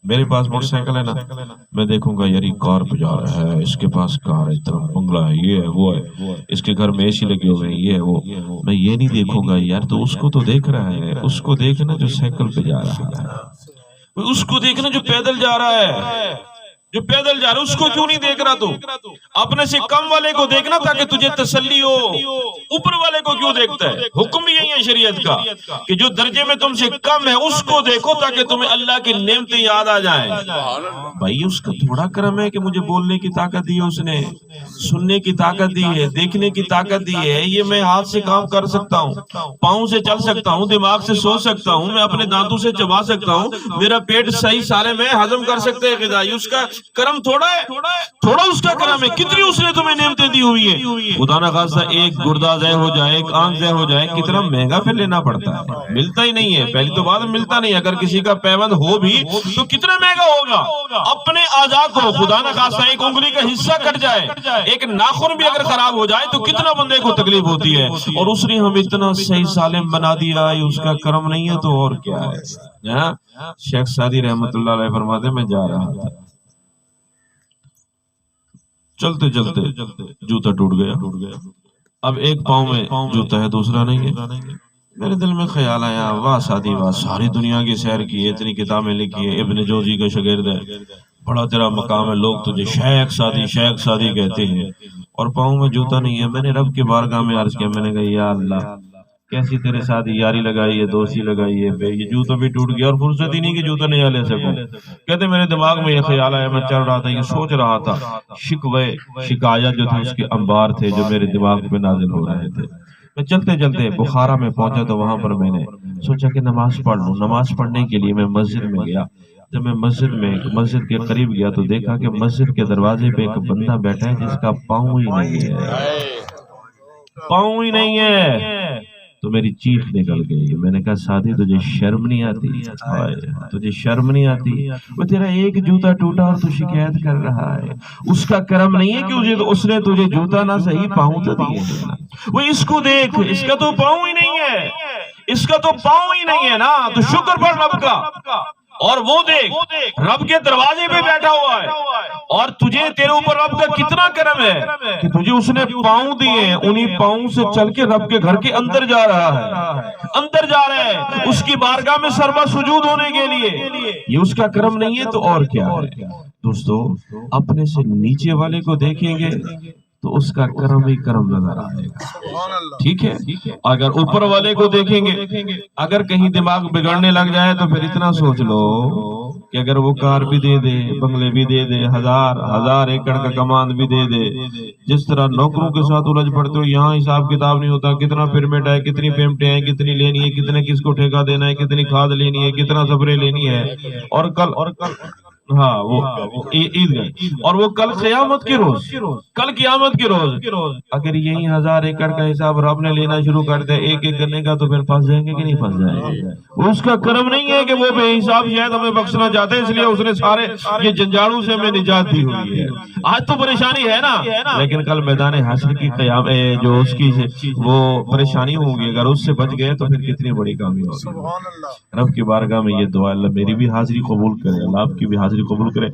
میرے پاس motor cycle ہے نا، میں دیکھوں گا یار یہ کار پہ جا رہا ہے، اس کے پاس کار ہے، اتنا بنگلہ ہے، یہ ہے وہ ہے، اس کے گھر میں اے سی لگے ہوئے ہیں، یہ ہے وہ. میں یہ نہیں دیکھوں گا یار تو اس کو تو دیکھ رہا ہے، اس کو دیکھنا جو سائیکل پہ جا رہا ہے، اس کو دیکھنا جو پیدل جا رہا ہے، جو پیدل جا رہا ہے اس کو کیوں نہیں دیکھ رہا؟ تو اپنے سے کم والے کو دیکھنا تاکہ تجھے تسلی ہو، اوپر والے کو کیوں دیکھتا ہے؟ حکم یہی ہے شریعت کا کہ جو درجے میں تم سے کم ہے اس کو دیکھو تاکہ تمہیں اللہ کی نعمتیں یاد آ جائیں. بھائی اس کا تھوڑا کرم ہے کہ مجھے بولنے کی طاقت دی ہے، اس نے سننے کی طاقت دی ہے، دیکھنے کی طاقت دی ہے، یہ میں ہاتھ سے کام کر سکتا ہوں، پاؤں سے چل سکتا ہوں، دماغ سے سوچ سکتا ہوں، میں اپنے دانتوں سے چبا سکتا ہوں، میرا پیٹ صحیح سارے میں ہضم کر سکتے ہیں غذا. اس کا کرم تھوڑا ہے؟ تھوڑا اس کا کرم ہے. کتنی اس نے تمہیں نعمتیں دی ہوئی ہیں. خدا نہ خواستہ ایک گردہ ضائع ہو جائے، ایک آنکھ ضائع ہو جائے، کتنا مہنگا پھر لینا پڑتا ہے، ملتا ہی نہیں ہے. پہلی تو بات ملتا نہیں، اگر کسی کا پیوند ہو بھی تو کتنا مہنگا ہوگا. اپنے اعضاء کو خدا نہ خواستہ ایک انگلی کا حصہ کٹ جائے، ایک ناخن بھی اگر خراب ہو جائے تو کتنا بندے کو تکلیف ہوتی ہے، اور اس نے ہم اتنا صحیح سالم بنا دیا. اس کا کرم نہیں ہے تو اور کیا ہے. شیخ سعدی رحمت اللہ علیہ فرماتے میں جا رہا تھا، چلتے چلتے جوتا ٹوٹ گیا. اب ایک پاؤں میں جوتا ہے دوسرا نہیں ہے. میرے دل میں خیال آیا واہ سعدی واہ، ساری دنیا کی سیر کی ہے، اتنی کتابیں لکھی ہے، ابن جوزی کا شاگرد ہے، بڑا تیرا مقام ہے، لوگ تجھے شیخ سعدی کہتے ہیں، اور پاؤں میں جوتا نہیں ہے. میں نے رب کی بارگاہ میں عرض کیا، میں نے کہا یا اللہ کیسی تیرے ساتھ یاری لگائی ہے، دوستی لگائی ہے، یہ جوتا بھی ٹوٹ گیا اور فرصت ہی نہیں کہ جوتا نہیں لے سکوں. کہتے میرے دماغ میں یہ خیال آیا، میں چل رہا تھا، یہ سوچ رہا تھا، شکایت جو تھے اس کے انبار تھے جو میرے دماغ پہ نازل ہو رہے تھے. میں چلتے چلتے بخارا میں پہنچا تو وہاں پر میں نے سوچا کہ نماز پڑھ لوں. نماز پڑھنے کے لیے میں مسجد میں گیا. جب میں مسجد کے قریب گیا تو دیکھا کہ مسجد کے دروازے پہ ایک بندہ بیٹھا ہے جس کا پاؤں ہی نہیں ہے، پاؤں ہی نہیں ہے. تو میری چیخ نکل گئی. میں نے کہا سعدی تجھے شرم نہیں آتی؟ تجھے شرم نہیں آتی؟ وہ تیرا ایک جوتا ٹوٹا اور تو شکایت کر رہا ہے. اس کا کرم نہیں ہے کہ اس نے تجھے جوتا نہ صحیح پاؤں تو دیے. وہ اس کو دیکھ، اس کا تو پاؤں ہی نہیں ہے، اس کا تو پاؤں ہی نہیں ہے نا. تو شکر پڑھ رب کا. اور وہ دیکھ رب کے دروازے پہ بیٹھا ہوا ہے، اور تجھے تیرے اوپر رب کا کتنا کرم ہے کہ تجھے اس نے پاؤں دیے، انہی پاؤں سے چل کے رب کے گھر کے اندر جا رہا ہے، اندر جا رہا ہے اس کی بارگاہ میں سربا سجود ہونے کے لیے. یہ اس کا کرم نہیں ہے تو اور کیا ہے. دوستو اپنے سے نیچے والے کو دیکھیں گے تو اس کا کرم ہی کرم نظر آئے گا. ٹھیک ہے، اگر اوپر والے کو دیکھیں گے، اگر کہیں دماغ بگڑنے لگ جائے تو پھر اتنا سوچ لو کہ اگر وہ کار بھی دے دے، بنگلے بھی دے دے، ہزار ایکڑ کا کمان بھی دے دے، جس طرح نوکروں کے ساتھ الجھ پڑتے ہو، یہاں حساب کتاب نہیں ہوتا، کتنا پرمٹ ہے، کتنی پیمنٹیں ہیں، کتنی لینی ہے، کتنے کس کو ٹھیکہ دینا ہے، کتنی کھاد لینی ہے، کتنا سپرے لینی ہے، اور کل ہاں وہ عید گئی، اور وہ کل قیامت کے روز، کل قیامت کے روز اگر یہی 1000 ایکڑ کا حساب رب نے لینا شروع کر دے ایک ایک کرنے کا تو پھر پھنس جائیں گے کہ نہیں پھنس جائیں گے. اس کا کرم نہیں ہے کہ وہ بے حساب شاید ہمیں بخشنا چاہتے ہیں، اس لیے اس نے سارے یہ جنجالوں سے ہمیں نجات دی ہوئی ہے. آج تو پریشانی ہے نا، لیکن کل میدان حشر کی قیام جو اس کی وہ پریشانی ہوگی، اگر اس سے بچ گئے تو پھر کتنی بڑی کامیابی ہوگی. رب کی بارگاہ میں یہ دعا، اللہ میری بھی حاضری قبول کرے، اللہ آپ کی بھی حاضری قبول کرے.